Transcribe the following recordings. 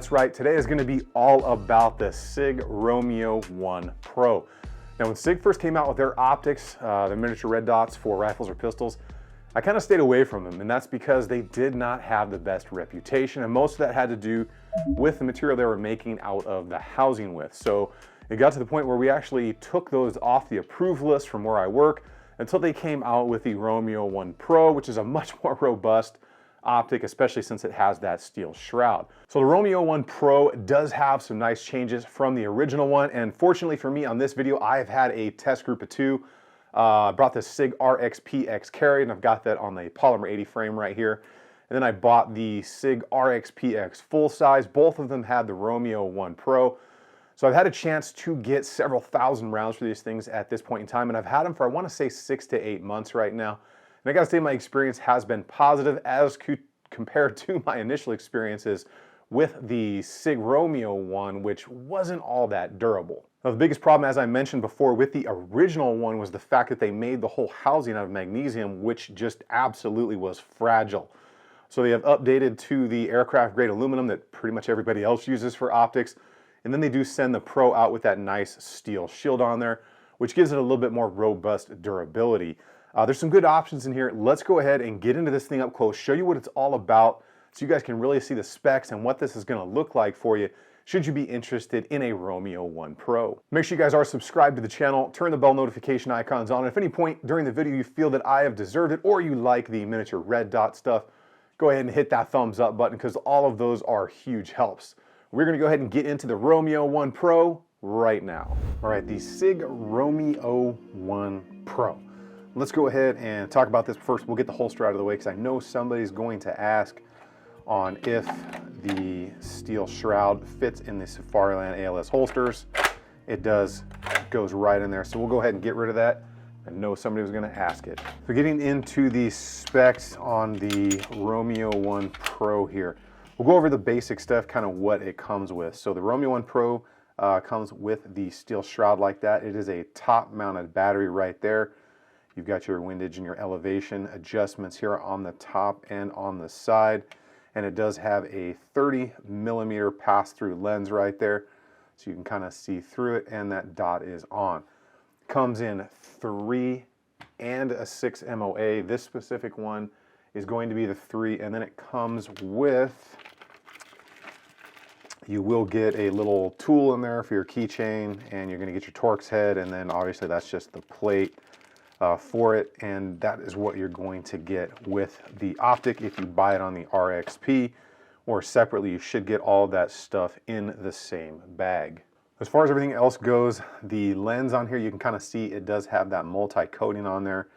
That's right, today is going to be all about the Sig Romeo1 Pro. Now when Sig first came out with their optics, the miniature red dots for rifles or pistols, I kind of stayed away from them, and that's because they did not have the best reputation, and most of that had to do with the material they were making out of the housing with. So it got to the point where we actually took those off the approved list from where I work until they came out with the Romeo1 Pro, which is a much more robust optic, especially since it has that steel shroud. So the Romeo1 Pro does have some nice changes from the original one, and fortunately for me on this video, I've had a test group of two. I brought the Sig RXPX carry, and I've got that on the polymer 80 frame right here. And then I bought the Sig RXPX full size. Both of them had the Romeo1 Pro. So I've had a chance to get several thousand rounds for these things at this point in time, and I've had them for, I want to say, 6 to 8 months right now. And I gotta say my experience has been positive as compared to my initial experiences with the Sig Romeo1, which wasn't all that durable. Now the biggest problem, as I mentioned before, with the original one was the fact that they made the whole housing out of magnesium, which just absolutely was fragile. So they have updated to the aircraft grade aluminum that pretty much everybody else uses for optics. And then they do send the Pro out with that nice steel shield on there, which gives it a little bit more robust durability. There's some good options in here. Let's go ahead and get into this thing up close, show you what it's all about, so you guys can really see the specs and what this is going to look like for you should you be interested in a Romeo1 Pro. Make sure you guys are subscribed to the channel, turn the bell notification icons on, and if at any point during the video you feel that I have deserved it or you like the miniature red dot stuff, go ahead and hit that thumbs up button because all of those are huge helps. We're going to go ahead and get into the Romeo1 Pro right now. All right, the Sig Romeo1 Pro. Let's go ahead and talk about this first. We'll get the holster out of the way because I know somebody's going to ask on if the steel shroud fits in the Safariland ALS holsters. It does, goes right in there. So we'll go ahead and get rid of that. I know somebody was going to ask it. So getting into the specs on the Romeo1 Pro here. We'll go over the basic stuff, kind of what it comes with. So the Romeo1 Pro comes with the steel shroud like that. It is a top mounted battery right there. You've got your windage and your elevation adjustments here on the top and on the side. And it does have a 30mm pass-through lens right there. So you can kind of see through it, and that dot is on. Comes in 3 and a 6 MOA. This specific one is going to be the 3, and then it comes with, you will get a little tool in there for your keychain, and you're going to get your Torx head, and then obviously that's just the plate for it, and that is what you're going to get with the optic if you buy it on the RXP, or separately you should get all that stuff in the same bag. As far as everything else goes, the lens on here, you can kind of see it does have that multi-coating on there,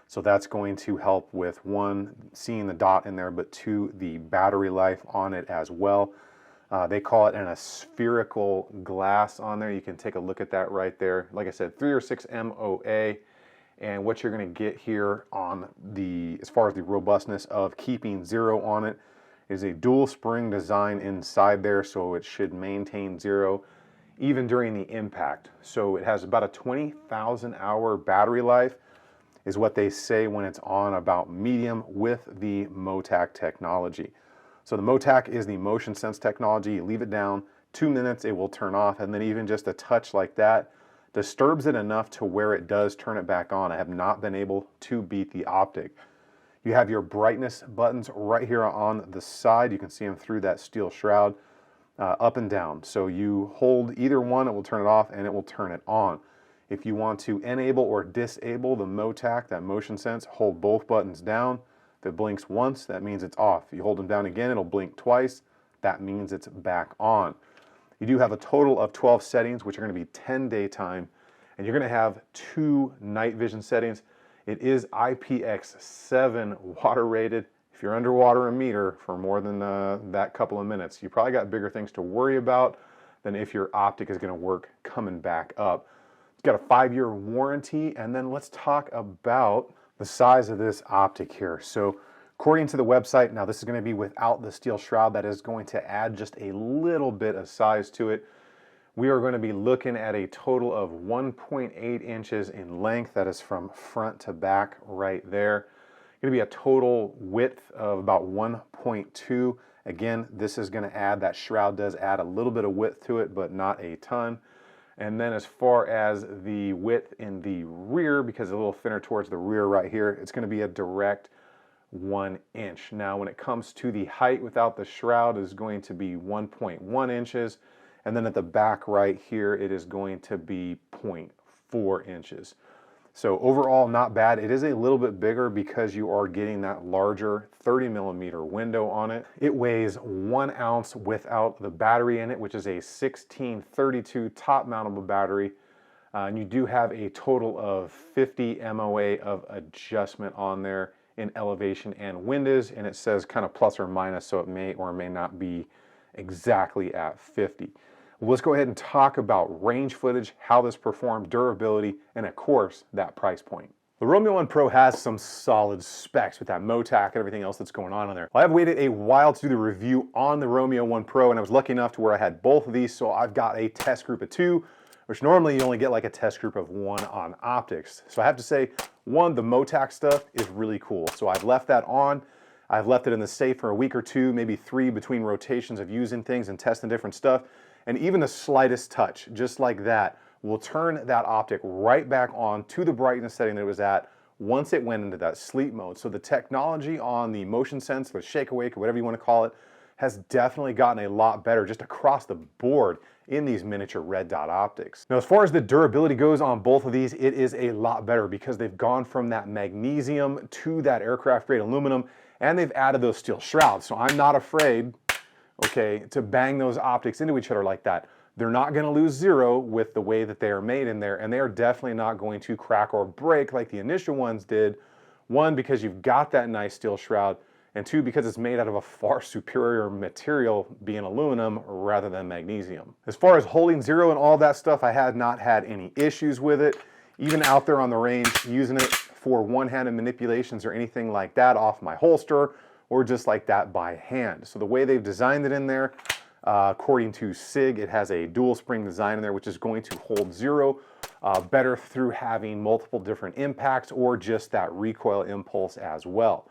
so that's going to help with, one, seeing the dot in there, but two, the battery life on it as well. They call it a spherical glass on there. You can take a look at that right there. Like I said, 3 or 6 MOA. And what you're going to get here on the, as far as the robustness of keeping 0 on it, is a dual spring design inside there, so it should maintain 0 even during the impact. So it has about a 20,000 hour battery life is what they say when it's on about medium with the MOTAC technology. So the MOTAC is the motion sense technology. You leave it down 2 minutes, it will turn off, and then even just a touch like that disturbs it enough to where it does turn it back on. I have not been able to beat the optic. You have your brightness buttons right here on the side. You can see them through that steel shroud, up and down. So you hold either one, it will turn it off, and it will turn it on. If you want to enable or disable the MOTAC, that motion sense, hold both buttons down. If it blinks once, that means it's off. If you hold them down again, it'll blink twice. That means it's back on. You do have a total of 12 settings, which are going to be 10 daytime, and you're going to have 2 night vision settings. It is IPX7 water rated. If you're underwater a meter for more than that couple of minutes, you probably got bigger things to worry about than if your optic is going to work coming back up. It's got a 5-year warranty, and then let's talk about the size of this optic here. So according to the website, now this is going to be without the steel shroud. That is going to add just a little bit of size to it. We are going to be looking at a total of 1.8 inches in length. That is from front to back right there. Going to be a total width of about 1.2, Again, this is going to add, that shroud does add a little bit of width to it, but not a ton. And then as far as the width in the rear, because it's a little thinner towards the rear right here, it's going to be a direct 1 inch. Now when it comes to the height without the shroud is going to be 1.1 inches. And then at the back right here, it is going to be 0.4 inches. So overall, not bad. It is a little bit bigger because you are getting that larger 30mm window on it. It weighs 1 ounce without the battery in it, which is a 1632 top mountable battery. And you do have a total of 50 MOA of adjustment on there in elevation and windows, and it says kind of plus or minus, so it may or may not be exactly at 50. Well, let's go ahead and talk about range footage, how this performed, durability, and of course, that price point. The Romeo1 Pro has some solid specs with that MOTAC and everything else that's going on there. Well, I've waited a while to do the review on the Romeo1 Pro, and I was lucky enough to where I had both of these, so I've got a test group of 2, which normally you only get like a test group of 1 on optics. So I have to say, 1, the MOTAC stuff is really cool. So I've left that on. I've left it in the safe for a week or 2, maybe 3 between rotations of using things and testing different stuff. And even the slightest touch, just like that, will turn that optic right back on to the brightness setting that it was at once it went into that sleep mode. So the technology on the motion sense, or shake awake, or whatever you want to call it, has definitely gotten a lot better just across the board in these miniature red dot optics. Now, as far as the durability goes on both of these, it is a lot better because they've gone from that magnesium to that aircraft grade aluminum, and they've added those steel shrouds. So I'm not afraid, okay, to bang those optics into each other like that. They're not going to lose zero with the way that they are made in there, and they are definitely not going to crack or break like the initial ones did. 1, because you've got that nice steel shroud, and 2, because it's made out of a far superior material, being aluminum rather than magnesium. As far as holding zero and all that stuff, I had not had any issues with it. Even out there on the range, using it for one-handed manipulations or anything like that off my holster, or just like that by hand. So the way they've designed it in there, according to Sig, it has a dual spring design in there, which is going to hold zero better through having multiple different impacts or just that recoil impulse as well.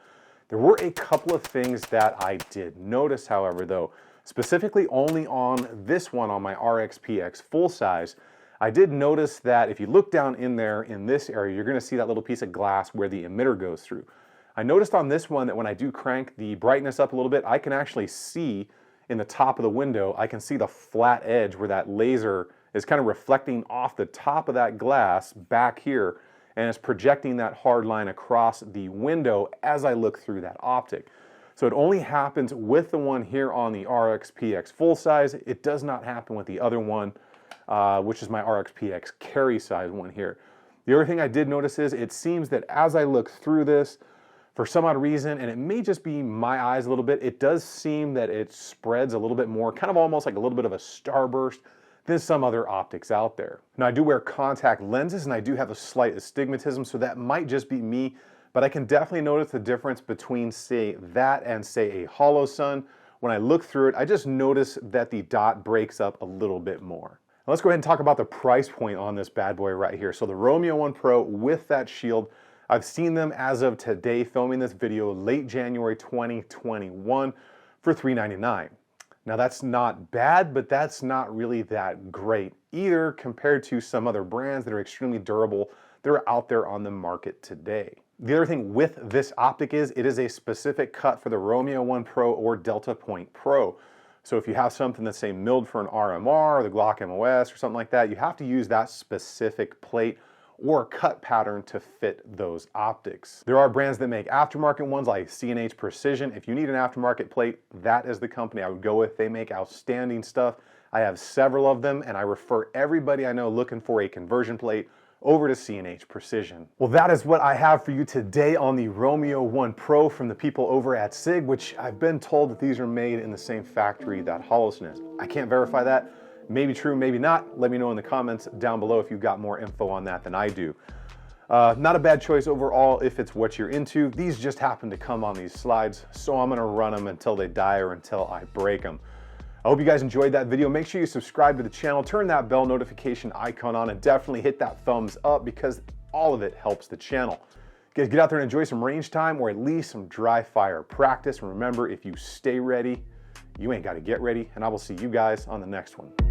There were a couple of things that I did notice, however, though, specifically only on this one, on my RX-PX full size. I did notice that if you look down in there in this area, you're going to see that little piece of glass where the emitter goes through. I noticed on this one that when I do crank the brightness up a little bit, I can actually see in the top of the window, I can see the flat edge where that laser is kind of reflecting off the top of that glass back here, and it's projecting that hard line across the window as I look through that optic. So it only happens with the one here on the RX-PX full size. It does not happen with the other one, which is my RX-PX carry size one here. The other thing I did notice is it seems that as I look through this, for some odd reason, and it may just be my eyes a little bit, it does seem that it spreads a little bit more, kind of almost like a little bit of a starburst than some other optics out there. Now, I do wear contact lenses, and I do have a slight astigmatism, so that might just be me, but I can definitely notice the difference between, say, that and, say, a hollow sun. When I look through it, I just notice that the dot breaks up a little bit more. Now, let's go ahead and talk about the price point on this bad boy right here. So the Romeo1 Pro with that shield, I've seen them as of today, filming this video, late January 2021 for $399. Now that's not bad, but that's not really that great either compared to some other brands that are extremely durable that are out there on the market today. The other thing with this optic is it is a specific cut for the Romeo1 Pro or Delta Point Pro. So if you have something that's, say, milled for an RMR or the Glock MOS or something like that, you have to use that specific plate or cut pattern to fit those optics. There are brands that make aftermarket ones like C&H Precision. If you need an aftermarket plate, that is the company I would go with. They make outstanding stuff. I have several of them, and I refer everybody I know looking for a conversion plate over to C&H Precision. Well, that is what I have for you today on the Romeo1 Pro from the people over at Sig, which I've been told that these are made in the same factory that Holosun is. I can't verify that. Maybe true, maybe not. Let me know in the comments down below if you've got more info on that than I do. Not a bad choice overall if it's what you're into. These just happen to come on these slides, so I'm gonna run them until they die or until I break them. I hope you guys enjoyed that video. Make sure you subscribe to the channel, turn that bell notification icon on, and definitely hit that thumbs up because all of it helps the channel. Guys, get out there and enjoy some range time or at least some dry fire practice. And remember, if you stay ready, you ain't got to get ready, and I will see you guys on the next one.